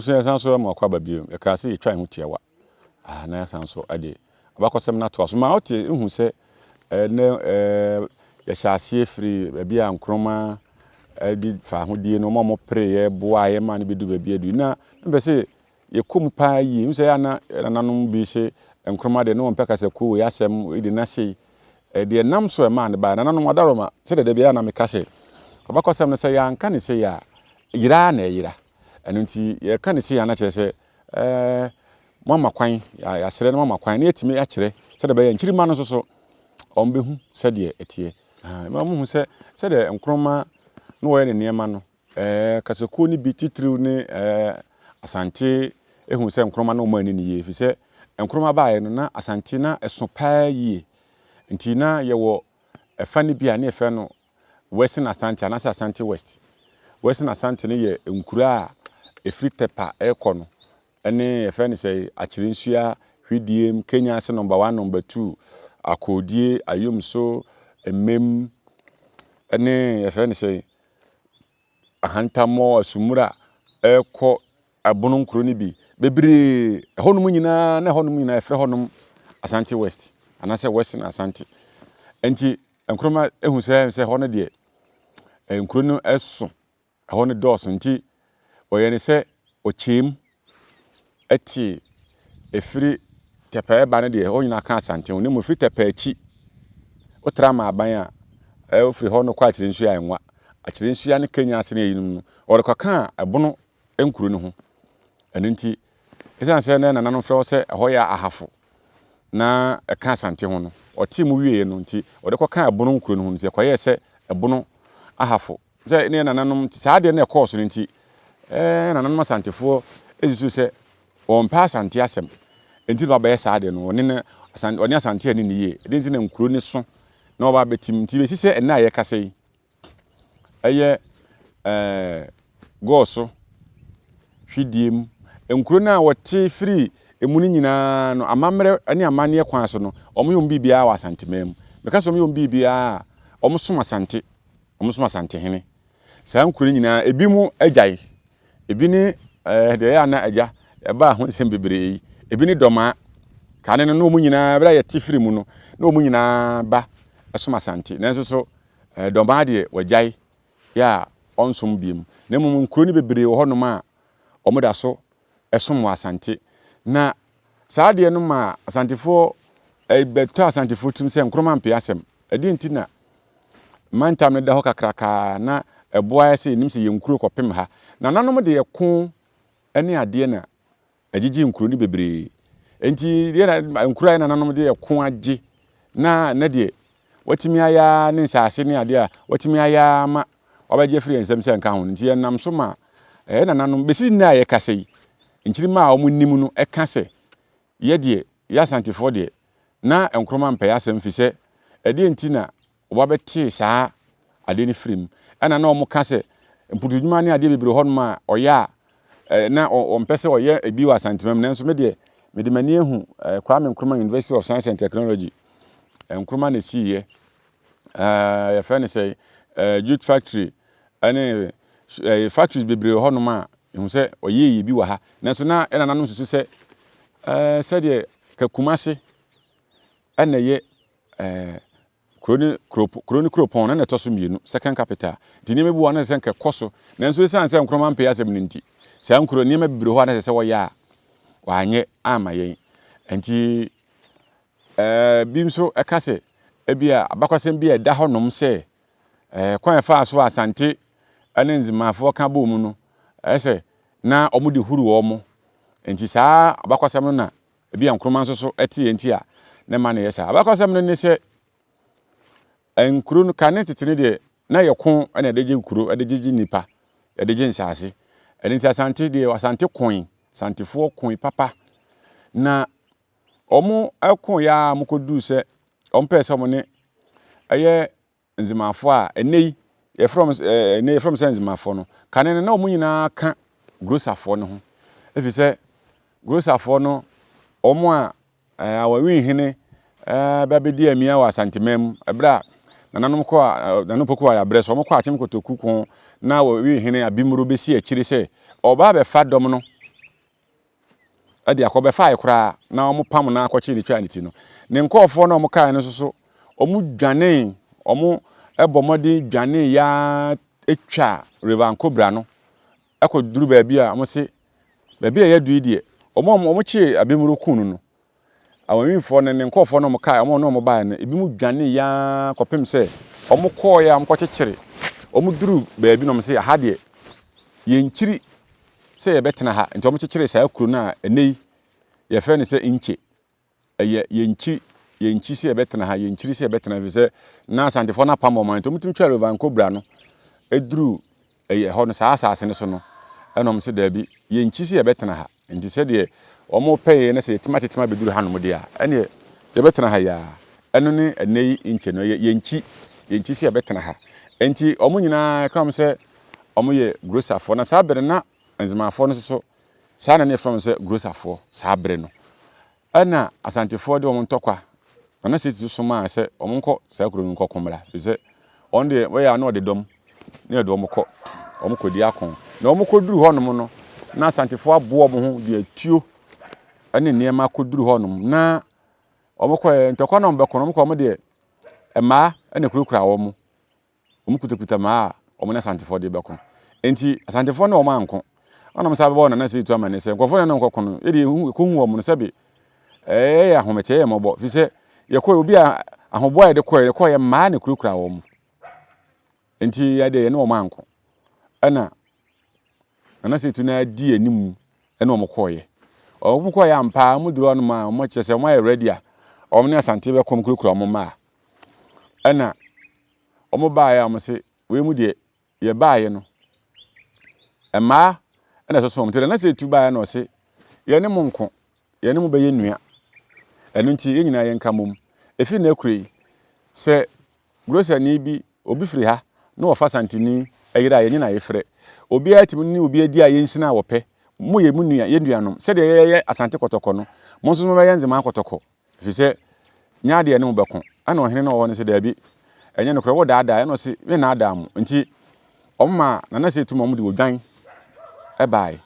so yasanso ma kwa Abibirem e ka se twa ho tiewa na yasanso ade abakosem na to so ma ote hu se ne ya hyase free bia Nkrumah di fa hodie no mo pre ye boa ye ma ne bedu ba bia du na be se ye kum pa yi hu se ya na nanom bi se Nkrumah de no mpeka se ko ya asem idi na sei de nam so e ma ne ba nanom adaroma se de bia na me ka se abakosem ne se ya nka ne se ya yira na yira enu nti ye ka ne se ya na kire se mama kwan ya sere no mama kwan na etimi ya kire se de be ya nchiri ma no so ombehu se de etie ma mu hu se de Nkrumah no wo ye ne niema no kaseko ni bi titiriw ni Asante ehu se Nkrumah no ma ni ye fi se Nkrumah ba ye no na Asante na eso pa yi nti na ye wo efa ni bia na efa no Western Asante and Asante Western Asante ne ye nkura efri tepa ekono ene efa ni say akire nsua hwidiem Kenya se number 1 number 2 akodie ayomso emem ene efa ni say ahantamo asumura eko abono nkuro ni bi bebre honum nyina na honum nyina efre honum Asante West anase Western Asante enti Nkrumah ehu se hono de nkuro no eso hono doso nti oye ne se ochem eti efiri tepa ba ne de onyina ka Asante ne mu firi tepa achi otra ma aban a ofiri hono kwa akire nsu ya enwa akire nsu ya ne Kenya ase ne yinum no orekaka abono nkuro ne ho enu nti esan se na nananom frɛ se hoya ahafo na eka Asante ho no oti mu wie no nti odekɔka abono nkuro ne ho nti ekɔye se abono ahafo je ne nananom ti saade na ekɔɔ so nti nananom Asantefo ezisu se ompa Asante asem enti no ba ye saade no one Asante ani niye enti na nkuro ne so na oba betim nti besi se ena ye kasa yi eye go so hwidiem nkuro na wote free emuni nyina no amamre ani amane kwan so no omuyom bibia wa ASANTEMAN meka so omuyom bibia omsom Asante hene saa nkuro nyina ebi mu agyae ebi ni de ya na agya eba ho nsem bebre ebi ni doma kane no omu nyina bra ya tifiri mu no na omu nyina ba esom Asante nanso so doma de wagyae ya onsom biem na mu nkuro ni bebre wo hono ma omuda so esom Asante na saade no ma Asantefo beto Asantefo tum se Nkrumah mpe asem edi ntina mantam ne da ho kakraka na eboa se nim se yenkuro kopem ha na nanom de yeko ene ade na agigi nkuro ni bebre enti de na nkuro na nanom de yeko age na de watimi aya ne nsase ne ade a watimi aya ma obaje free ensem se nka ho nti enam so ma na nanom besi na ye kasei nchiri ma omunnim no eka se ye de ya Asantefo de na Nkrumah mpe asem fi se ade ntina obabeti saa ade ni frim ana na omuka se mpududwuma ne ade bebre hon ma oya na ompese oye ebi wa ASANTEMAN nanso me de mani ehu Kwame Nkrumah University of Science and Technology Nkrumah na siye ya fane say youth factory ane factories bebre hon ma ehu se oye ebi wa ha nanso na ena nanom susu se de kakumase ana ye kroni kropon na to so mienu second capital dini mebu wana se nke koso nanso esan se Nkrumah mpe asem ninti se nkroni me bebre ho na se wo ya wanye ama yen enti bimso ekase ebia abakwasem bia da honom se kwan fa so Asante ane nzimafo ka bo mu no ese na omudi huru omo enti saa abakwasem no na ebia Nkrumah so eti enti a ne ma na yesa abakwasem no ne se nkuro no kane tetene de na yeko na edeje nkuro edeje nipa edeje nsase enti Asante de Asante koin Asantefo koin papa na omo akon ya mukodu se ompese omo ne eye nzimafo a enei ye from nzimafo no kane na omo nyina ka grosafo no ho efi se grosafo no omo a awawi hene babedi amia wa ASANTEMAN ebra nananom ko nanom poku ya breso omo ko achim kotoku ko na wi hene abimuru besi akiri se oba be fa dom no ade akobe fa ikura na omo pam na akwachi ni twa niti no ne nkofo na omo kai no so omo dwane omo ebomodi dwane ya etwa river nkobra no akoduru ba bia omo se ba bia ya du die omo chi abemuru kunu no awamifo ne nkofo na omo kai omo na omo ba ne ebi mu dwane ya kopem se omo ko ya mkwochechire omo duru ba bi no omo se ha de ye nchiri se ye betena ha nti omo chechire sa akuru na enei ye fe ne se inche ye nchi se ye betena ha ye nchiri se ye betena fi se na asantefo na pam oman to mutum twa river nkobra no eduru ho no sa asase ne so no enom se da bi ye nchi se ye betena ha nti se de omo pay na se timatetima beduru ha no mo de a ene ye betena ha ya eno ne enei inche no ye nchi se ye betena ha nti omo nyina kam se omo ye grocerfo na sa bere na enzimafo no so sa na ne from se grocerfo sa bere no ana asantefo de omo ntokwa na se tu soma se omo nko sa kuro nko komra se on de we ya na de dom na de omo kodi akon na omo koduru honom no na asantefo abo omo ho de atuo ane niema koduru honom na omo ko ntokwa na mbekọ omo ko omo de ema ane kurukura omo kutakuta ma omo na asantefo de bekọ enti asantefo na omo anko ona msa bebo na se tu amane se nkofo na nkoko no edi ko hu omo no sebe ya homeche ya mobo fi se ye ko obi a ahobo ya de ko ye ma na kurukura omo enti ya de ye na omo anko ana se tu na di animu ena omo koye omo koye ampa mu duro no ma omo chese omo ya ready a omo na asante be kom kurukura omo ma ana omo ba ya omo se we mu de ye ba ye no ema ena so omo te na se tu ba ya no se ye ne mu nko ye ne mu be ye nua enu nti ye nyina ye nka mom efi na akure se grocer ni bi obi firi ha na ofa santini ayira ye nyina ye frɛ obi atimi ni obi adi a ye nsina wope mu ye mu nua ye nuanom se de ye asante kotoko no mo nso mo be ye nzema kotoko fi se nya de ne mo bɛko ana ohene na wo ne se da bi enye no kro wo daada no se we na ada mu nti omma na se tu mo de odwan e bai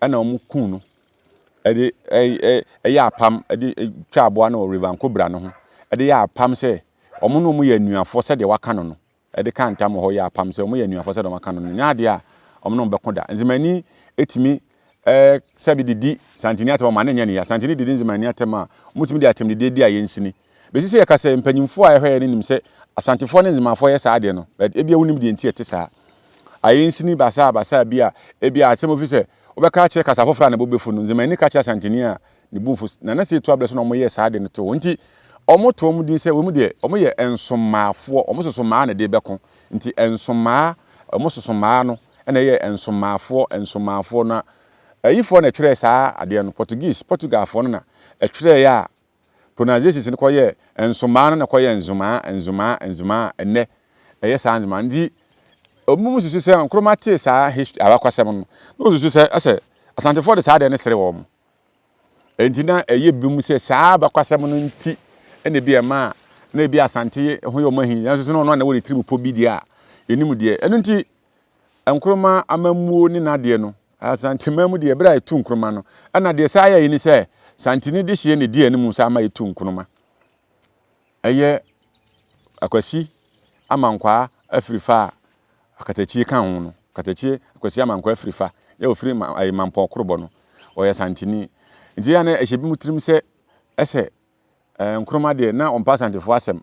ana omu kun no ede ya apam ede twa aboa na river nkobra no ho ede ya apam se omo no mu ye nuafo se de waka no no ede kan tam ho ya apam se omo ye nuafo se de waka no no nya de a omo no bɛko da nzimani etimi sabi didi santini atema ma na nya ne ya santini didi nzimani atema mutimi de atem didi a yensini besi se yakase mpanyimfo a ehwe ne nim se asantefo ne nzimafo ye saa de no ebia wonim de enti ete saa ayensini basa bia ebia atem ofi se obeka che kasa fofra na bobefu no nzimani ka che asantini a ne bufu na se tu ableso no mo ye saa de no to nti omo to omo din se we mu de omo ye ensomafo omo sosoma na de beko nti ensoma omo sosoma no ena ye ensomafo na ayifo na twere saa ade no Portugalfo no na twere ya pronunciation ne koye ensoma no na koye enzuma enne eye saa nzuma ndi omumu susu se Nkrumah te saa history abakwasem no no susu se ase asantefo de saa de ne sere wo mo enti na eye bimu se saa abakwasem no nti ene bia ma na bia asante ho yo mahi ya susu no na wo tribu po bi dia enimu de enu nti Nkrumah amamuo ni na de no ASANTEMAN de bra etu Nkrumah no ana de saa ya yini se santini de hie ne de enimu sa ma etu Nkrumah eye akwasi amankwa afrifa akatachi kan ho no katachi akwasi amankwa afrifa ya ofiri mampo korobo no oye santini nti ya na ehyebi mutrim se ese Nkrumah de na ompa santefo asem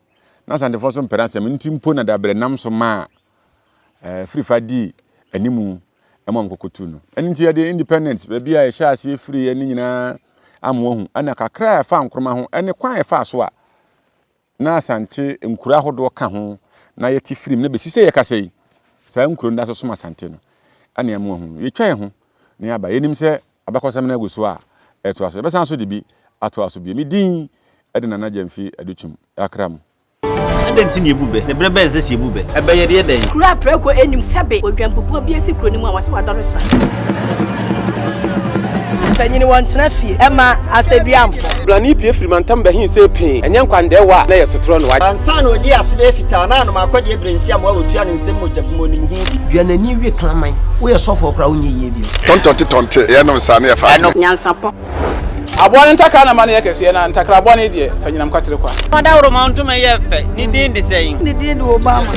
na santefo so mpera asem nti mpo na da bre nam so ma afrifa di animu emom kokotu no enti ya de independence be bia ye sha ase free ye nyina amwo hu ana kakra ya fa Nkrumah ho ene kwan ya fa so a na asante nkura hodo ka ho na ye ti free na be sise ye kasei sa nkuro nda so soma asante no ana amwo hu ye twa ho na ya ba yenim se abakosam na aguso a eto aso be san so de bi ato aso bi mi din ede na Gyamfi aduchum akram Adenti ni ebube ne brebe eze ebube ebe ye de den kura preko enim sebe odwampopo bi esi kuro ni mu a wase wadore sra panyini wontena fie ema aseduamfo blani pie frimantam be hin se pin enye nkwandewa na ye sotro no ansa na odi asebe fita na no makode ebrensi am awotua ne nsem mojabumo ni hu duanani wie klaman wo ye sofo kra wo nye ye bi tontonte ye no nsa na ye fa NYANSAPO Aboa ntakra na mane yakese na ntakra aboa ne de fanyinam kwatere kwa. Wada woro ma ntoma ye fe ni din de sey. Ni din de Obama.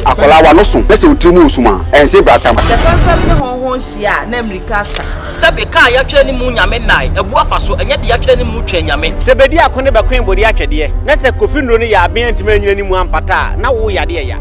Akola wa no so na se utrimu usuma ense bratam. Se fanfam ne honhon hia na America sa. Sebe ka ya twa ni mu nyame nai ebu afa so enye de ya twa ni mu twa nyame. Se bedi akone be kwen bodi atwede na se kofi nro ni ya aben antima nyina ni mu ampata na wo yade ya.